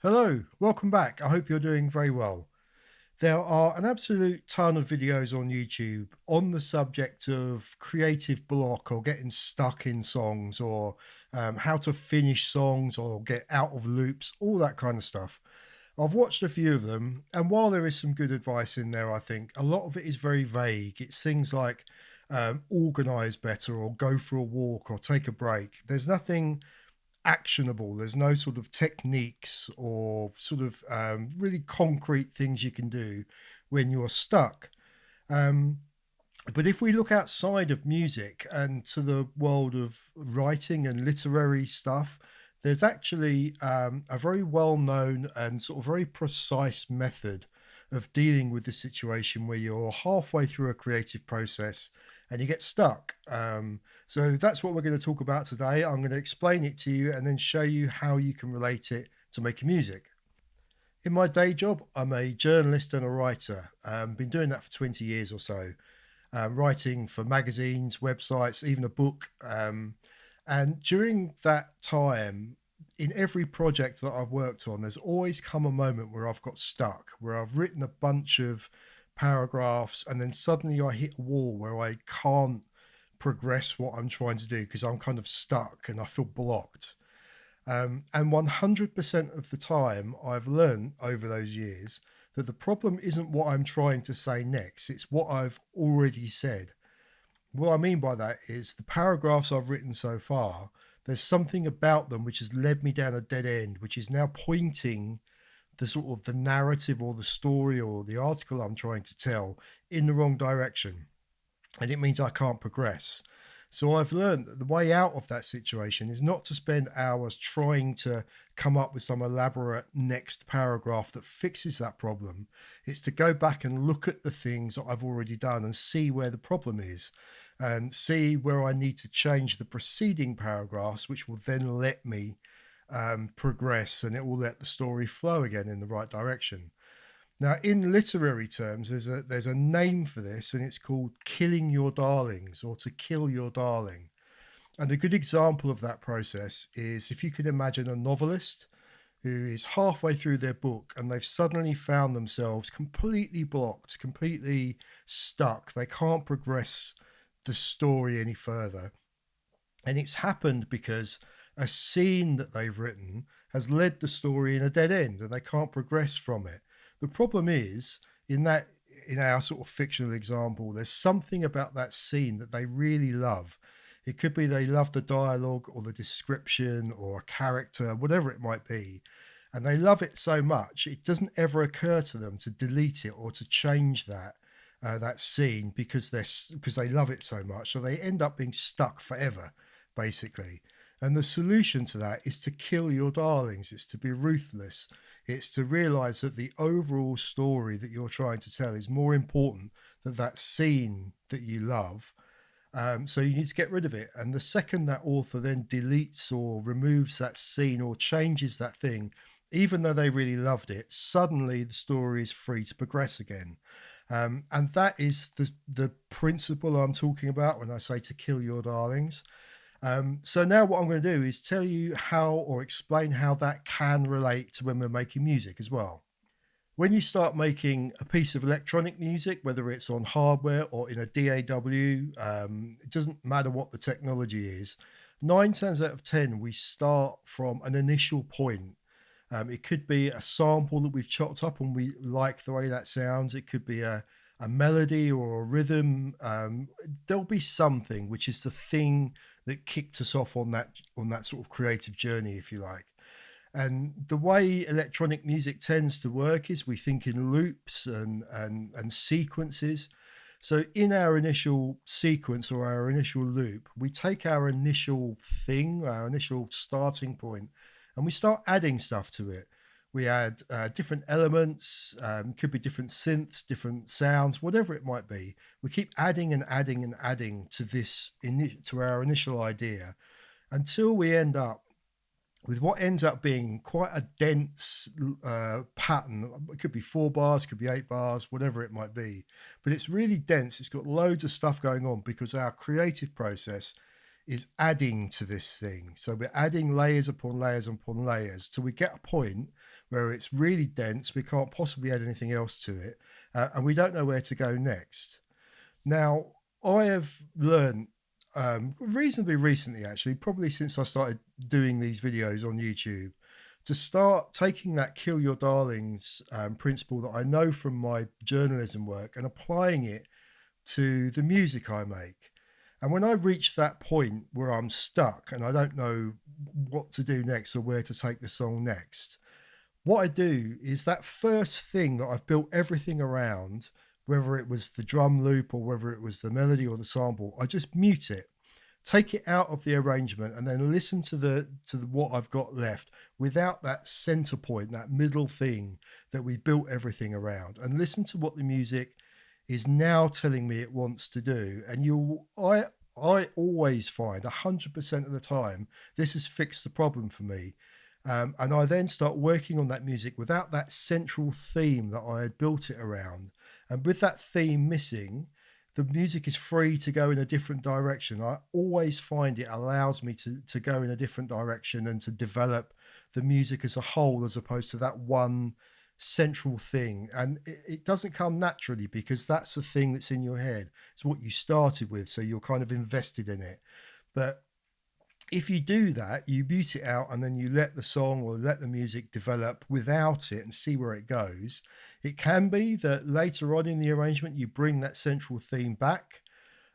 Hello, welcome back. I hope you're doing very well. There are an absolute ton of videos on YouTube on the subject of creative block or getting stuck in songs or how to finish songs or get out of loops, all that kind of stuff. I've watched a few of them, and while there is some good advice in there, I think a lot of it is very vague. It's things like organize better or go for a walk or take a break. There's nothing actionable. There's no sort of techniques or sort of really concrete things you can do when you're stuck. Um, but if we look outside of music and to the world of writing and literary stuff, there's actually a very well known and sort of very precise method of dealing with the situation where you're halfway through a creative process and you get stuck. So that's what we're going to talk about today. I'm going to explain it to you and then show you how you can relate it to making music. In my day job, I'm a journalist and a writer. Been doing that for 20 years or so, writing for magazines, websites, even a book. And during that time, in every project that I've worked on, there's always come a moment where I've got stuck, where I've written a bunch of paragraphs and then suddenly I hit a wall where I can't progress what I'm trying to do because I'm kind of stuck and I feel blocked. And 100% of the time, I've learned over those years that the problem isn't what I'm trying to say next, it's what I've already said. What I mean by that is the paragraphs I've written so far, there's something about them which has led me down a dead end, which is now pointing the sort of the narrative or the story or the article I'm trying to tell in the wrong direction. And it means I can't progress. So I've learned that the way out of that situation is not to spend hours trying to come up with some elaborate next paragraph that fixes that problem. It's to go back and look at the things that I've already done and see where the problem is and see where I need to change the preceding paragraphs, which will then let me progress and it will let the story flow again in the right direction. Now, in literary terms, there's a name for this, and it's called killing your darlings or to kill your darling. And a good example of that process is if you can imagine a novelist who is halfway through their book and they've suddenly found themselves completely blocked, completely stuck. They can't progress the story any further. And it's happened because a scene that they've written has led the story in a dead end and they can't progress from it. The problem is in that in our sort of fictional example, there's something about that scene that they really love. It could be they love the dialogue or the description or a character, whatever it might be. And they love it so much, it doesn't ever occur to them to delete it or to change that scene because they love it so much. So they end up being stuck forever, basically. And the solution to that is to kill your darlings. It's to be ruthless. It's to realize that the overall story that you're trying to tell is more important than that scene that you love. So you need to get rid of it. And the second that author then deletes or removes that scene or changes that thing, even though they really loved it, suddenly the story is free to progress again. And that is the principle I'm talking about when I say to kill your darlings. So now what I'm going to do is tell you how or explain how that can relate to when we're making music as well. When you start making a piece of electronic music, whether it's on hardware or in a DAW, it doesn't matter what the technology is. 9 times out of 10, we start from an initial point. It could be a sample that we've chopped up and we like the way that sounds. It could be a melody or a rhythm. There'll be something which is the thing that kicked us off on that sort of creative journey, if you like. And the way electronic music tends to work is we think in loops and sequences. So in our initial sequence or our initial loop, we take our initial thing, our initial starting point, and we start adding stuff to it. We add different elements, could be different synths, different sounds, whatever it might be. We keep adding and adding and adding to to our initial idea until we end up with what ends up being quite a dense pattern. It could be 4 bars, could be 8 bars, whatever it might be. But it's really dense. It's got loads of stuff going on because our creative process is adding to this thing. So we're adding layers upon layers upon layers till we get a point where it's really dense. We can't possibly add anything else to it, and we don't know where to go next. Now, I have learned reasonably recently, actually, probably since I started doing these videos on YouTube, to start taking that kill your darlings principle that I know from my journalism work and applying it to the music I make. And when I reach that point where I'm stuck and I don't know what to do next or where to take the song next, what I do is that first thing that I've built everything around, whether it was the drum loop or whether it was the melody or the sample, I just mute it, take it out of the arrangement, and then listen to what I've got left without that center point, that middle thing that we built everything around, and listen to what the music is now telling me it wants to do. And I always find 100% of the time this has fixed the problem for me. And I then start working on that music without that central theme that I had built it around. And with that theme missing, the music is free to go in a different direction. I always find it allows me to go in a different direction and to develop the music as a whole, as opposed to that one central thing. And it doesn't come naturally because that's the thing that's in your head. It's what you started with, so you're kind of invested in it. But if you do that, you mute it out and then you let the song or let the music develop without it and see where it goes. It can be that later on in the arrangement, you bring that central theme back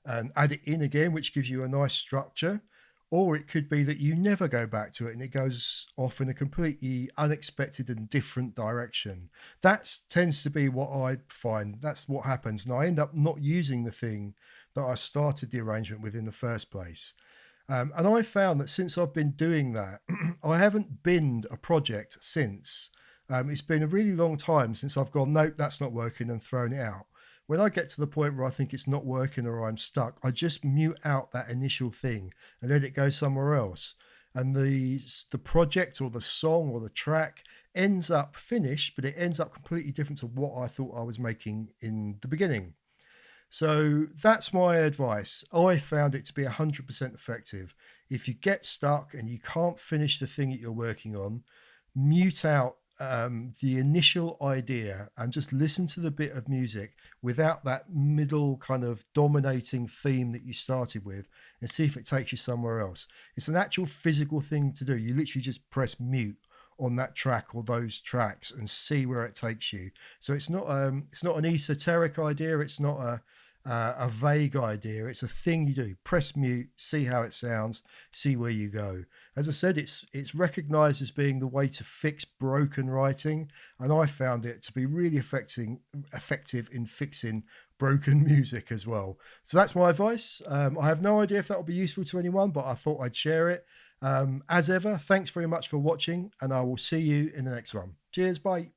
and add it in again, which gives you a nice structure. Or it could be that you never go back to it and it goes off in a completely unexpected and different direction. That tends to be what I find. That's what happens. And I end up not using the thing that I started the arrangement with in the first place. And I found that since I've been doing that, I haven't binned a project since. It's been a really long time since I've gone, nope, that's not working, and thrown it out. When I get to the point where I think it's not working or I'm stuck, I just mute out that initial thing and let it go somewhere else. And the project or the song or the track ends up finished, but it ends up completely different to what I thought I was making in the beginning. So that's my advice. I found it to be 100% effective. If you get stuck and you can't finish the thing that you're working on, mute out the initial idea and just listen to the bit of music without that middle kind of dominating theme that you started with, and see if it takes you somewhere else. It's an actual physical thing to do. You literally just press mute on that track or those tracks and see where it takes you. So it's not an esoteric idea. It's not a vague idea. It's a thing you do. Press mute, see how it sounds, see where you go. As I said, it's recognized as being the way to fix broken writing, and I found it to be really effective in fixing broken music as well. So that's my advice. I have no idea if that will be useful to anyone, but I thought I'd share it. As ever, thanks very much for watching, and I will see you in the next one. Cheers, bye.